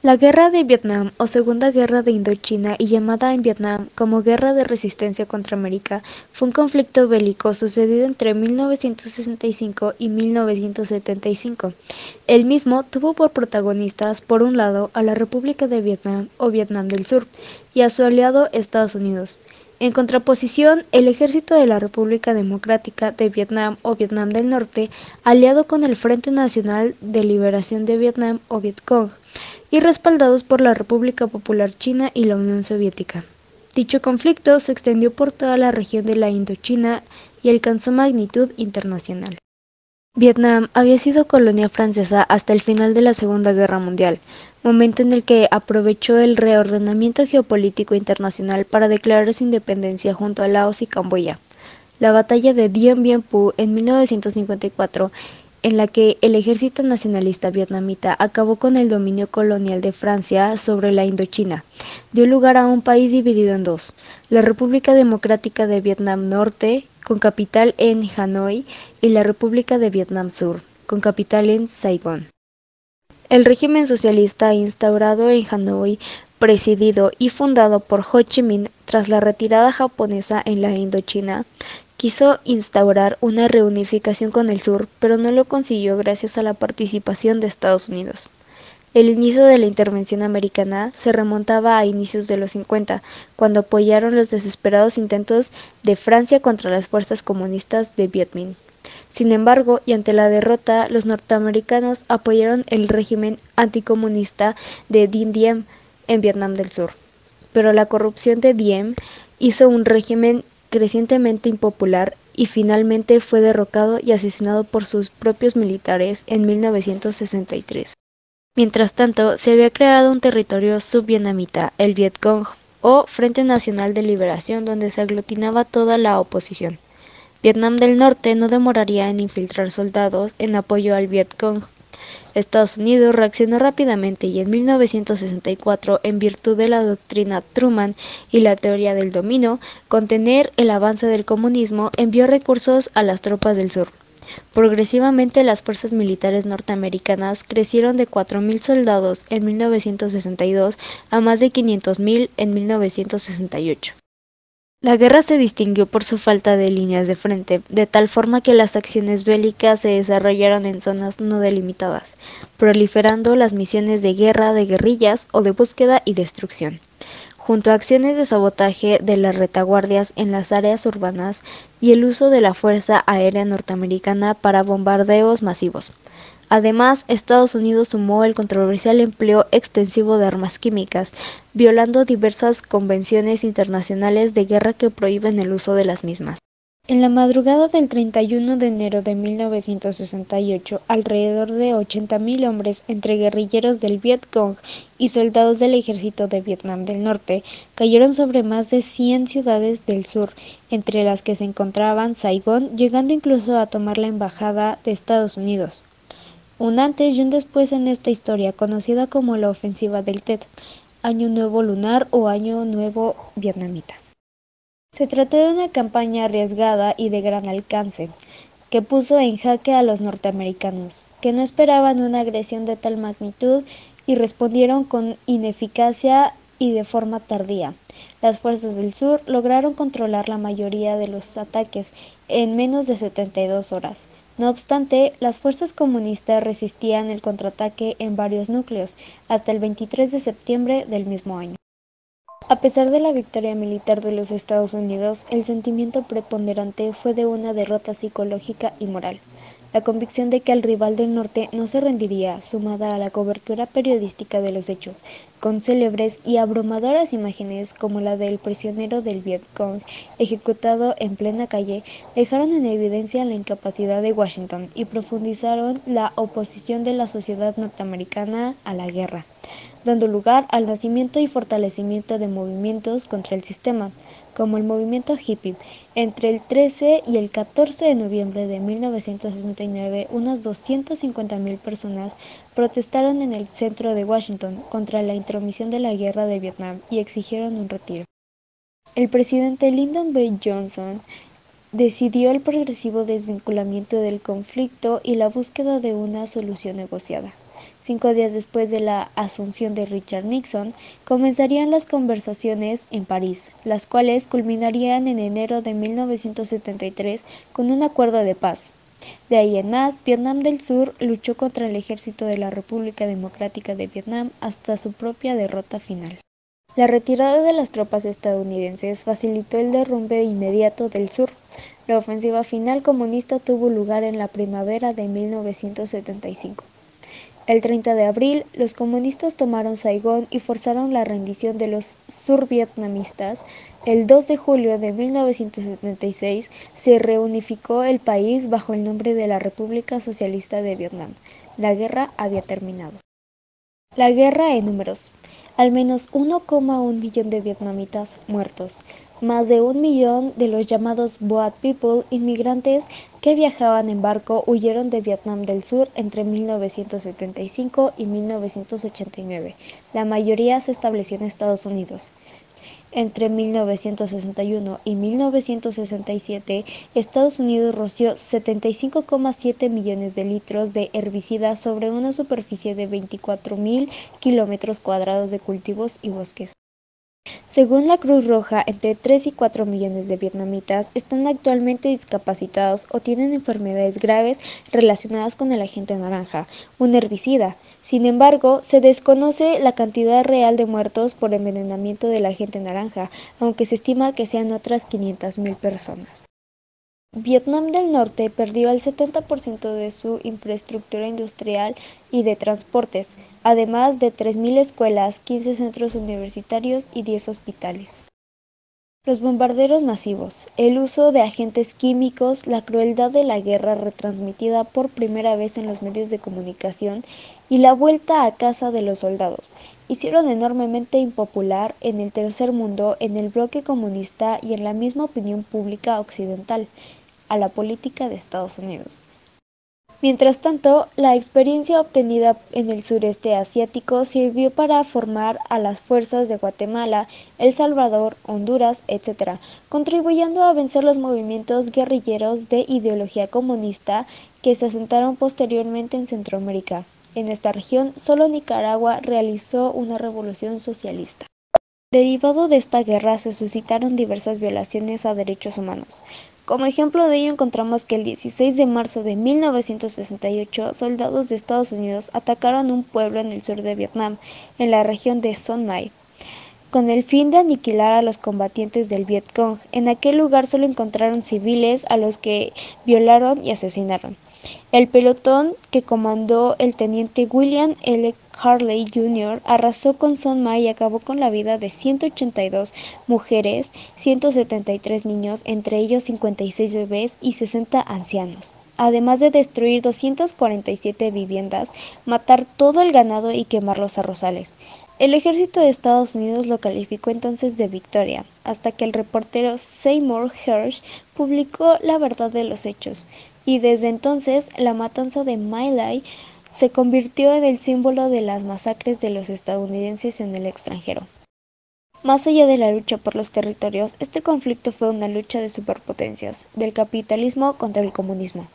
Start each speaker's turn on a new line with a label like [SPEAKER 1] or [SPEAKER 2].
[SPEAKER 1] La Guerra de Vietnam o Segunda Guerra de Indochina y llamada en Vietnam como Guerra de Resistencia contra América fue un conflicto bélico sucedido entre 1965 y 1975. El mismo tuvo por protagonistas, por un lado, a la República de Vietnam o Vietnam del Sur y a su aliado Estados Unidos. En contraposición, el ejército de la República Democrática de Vietnam o Vietnam del Norte, aliado con el Frente Nacional de Liberación de Vietnam o Vietcong, y respaldados por la República Popular China y la Unión Soviética. Dicho conflicto se extendió por toda la región de la Indochina y alcanzó magnitud internacional. Vietnam había sido colonia francesa hasta el final de la Segunda Guerra Mundial, momento en el que aprovechó el reordenamiento geopolítico internacional para declarar su independencia junto a Laos y Camboya. La batalla de Dien Bien Phu en 1954, en la que el ejército nacionalista vietnamita acabó con el dominio colonial de Francia sobre la Indochina, dio lugar a un país dividido en dos: la República Democrática de Vietnam Norte, con capital en Hanoi, y la República de Vietnam Sur, con capital en Saigón. El régimen socialista instaurado en Hanoi, presidido y fundado por Ho Chi Minh tras la retirada japonesa en la Indochina, quiso instaurar una reunificación con el sur, pero no lo consiguió gracias a la participación de Estados Unidos. El inicio de la intervención americana se remontaba a inicios de los 50, cuando apoyaron los desesperados intentos de Francia contra las fuerzas comunistas de Viet Minh. Sin embargo, y ante la derrota, los norteamericanos apoyaron el régimen anticomunista de Dien Diem en Vietnam del Sur. Pero la corrupción de Diem hizo un régimen crecientemente impopular y finalmente fue derrocado y asesinado por sus propios militares en 1963. Mientras tanto, se había creado un territorio subvietnamita, el Vietcong, o Frente Nacional de Liberación, donde se aglutinaba toda la oposición. Vietnam del Norte no demoraría en infiltrar soldados en apoyo al Vietcong. Estados Unidos reaccionó rápidamente y en 1964, en virtud de la doctrina Truman y la teoría del dominio, contener el avance del comunismo, envió recursos a las tropas del sur. Progresivamente las fuerzas militares norteamericanas crecieron de 4.000 soldados en 1962 a más de 500.000 en 1968. La guerra se distinguió por su falta de líneas de frente, de tal forma que las acciones bélicas se desarrollaron en zonas no delimitadas, proliferando las misiones de guerra de guerrillas o de búsqueda y destrucción, junto a acciones de sabotaje de las retaguardias en las áreas urbanas y el uso de la Fuerza Aérea Norteamericana para bombardeos masivos. Además, Estados Unidos sumó el controversial empleo extensivo de armas químicas, violando diversas convenciones internacionales de guerra que prohíben el uso de las mismas. En la madrugada del 31 de enero de 1968, alrededor de 80.000 hombres entre guerrilleros del Vietcong y soldados del ejército de Vietnam del Norte cayeron sobre más de 100 ciudades del sur, entre las que se encontraban Saigón, llegando incluso a tomar la embajada de Estados Unidos. Un antes y un después en esta historia, conocida como la Ofensiva del Tet, Año Nuevo Lunar o Año Nuevo Vietnamita. Se trató de una campaña arriesgada y de gran alcance, que puso en jaque a los norteamericanos, que no esperaban una agresión de tal magnitud y respondieron con ineficacia y de forma tardía. Las fuerzas del sur lograron controlar la mayoría de los ataques en menos de 72 horas. No obstante, las fuerzas comunistas resistían el contraataque en varios núcleos hasta el 23 de septiembre del mismo año. A pesar de la victoria militar de los Estados Unidos, el sentimiento preponderante fue de una derrota psicológica y moral. La convicción de que el rival del norte no se rendiría, sumada a la cobertura periodística de los hechos, con célebres y abrumadoras imágenes como la del prisionero del Vietcong ejecutado en plena calle, dejaron en evidencia la incapacidad de Washington y profundizaron la oposición de la sociedad norteamericana a la guerra, dando lugar al nacimiento y fortalecimiento de movimientos contra el sistema, como el movimiento hippie. Entre el 13 y el 14 de noviembre de 1969, unas 250.000 personas protestaron en el centro de Washington contra la intromisión de la guerra de Vietnam y exigieron un retiro. El presidente Lyndon B. Johnson decidió el progresivo desvinculamiento del conflicto y la búsqueda de una solución negociada, 5 días después de la asunción de Richard Nixon, comenzarían las conversaciones en París, las cuales culminarían en enero de 1973 con un acuerdo de paz. De ahí en más, Vietnam del Sur luchó contra el ejército de la República Democrática de Vietnam hasta su propia derrota final. La retirada de las tropas estadounidenses facilitó el derrumbe inmediato del sur. La ofensiva final comunista tuvo lugar en la primavera de 1975. El 30 de abril, los comunistas tomaron Saigón y forzaron la rendición de los survietnamitas. El 2 de julio de 1976 se reunificó el país bajo el nombre de la República Socialista de Vietnam. La guerra había terminado. La guerra en números. Al menos 1,1 millón de vietnamitas muertos. Más de 1 millón de los llamados Boat People, inmigrantes que viajaban en barco, huyeron de Vietnam del Sur entre 1975 y 1989. La mayoría se estableció en Estados Unidos. Entre 1961 y 1967, Estados Unidos roció 75,7 millones de litros de herbicida sobre una superficie de 24.000 kilómetros cuadrados de cultivos y bosques. Según la Cruz Roja, entre 3 y 4 millones de vietnamitas están actualmente discapacitados o tienen enfermedades graves relacionadas con el agente naranja, un herbicida. Sin embargo, se desconoce la cantidad real de muertos por envenenamiento del agente naranja, aunque se estima que sean otras 500.000 personas. Vietnam del Norte perdió el 70% de su infraestructura industrial y de transportes, además de 3.000 escuelas, 15 centros universitarios y 10 hospitales. Los bombarderos masivos, el uso de agentes químicos, la crueldad de la guerra retransmitida por primera vez en los medios de comunicación y la vuelta a casa de los soldados hicieron enormemente impopular en el tercer mundo, en el bloque comunista y en la misma opinión pública occidental a la política de Estados Unidos. Mientras tanto, la experiencia obtenida en el sureste asiático sirvió para formar a las fuerzas de Guatemala, El Salvador, Honduras, etc., contribuyendo a vencer los movimientos guerrilleros de ideología comunista que se asentaron posteriormente en Centroamérica. En esta región, solo Nicaragua realizó una revolución socialista. Derivado de esta guerra se suscitaron diversas violaciones a derechos humanos. Como ejemplo de ello encontramos que el 16 de marzo de 1968 soldados de Estados Unidos atacaron un pueblo en el sur de Vietnam, en la región de Son Mai, con el fin de aniquilar a los combatientes del Viet Cong. En aquel lugar solo encontraron civiles a los que violaron y asesinaron. El pelotón que comandó el teniente William L. Harley Jr. arrasó con Son Mai y acabó con la vida de 182 mujeres, 173 niños, entre ellos 56 bebés y 60 ancianos. Además de destruir 247 viviendas, matar todo el ganado y quemar los arrozales. El ejército de Estados Unidos lo calificó entonces de victoria, hasta que el reportero Seymour Hersh publicó la verdad de los hechos, y desde entonces la matanza de My Lai se convirtió en el símbolo de las masacres de los estadounidenses en el extranjero. Más allá de la lucha por los territorios, este conflicto fue una lucha de superpotencias, del capitalismo contra el comunismo.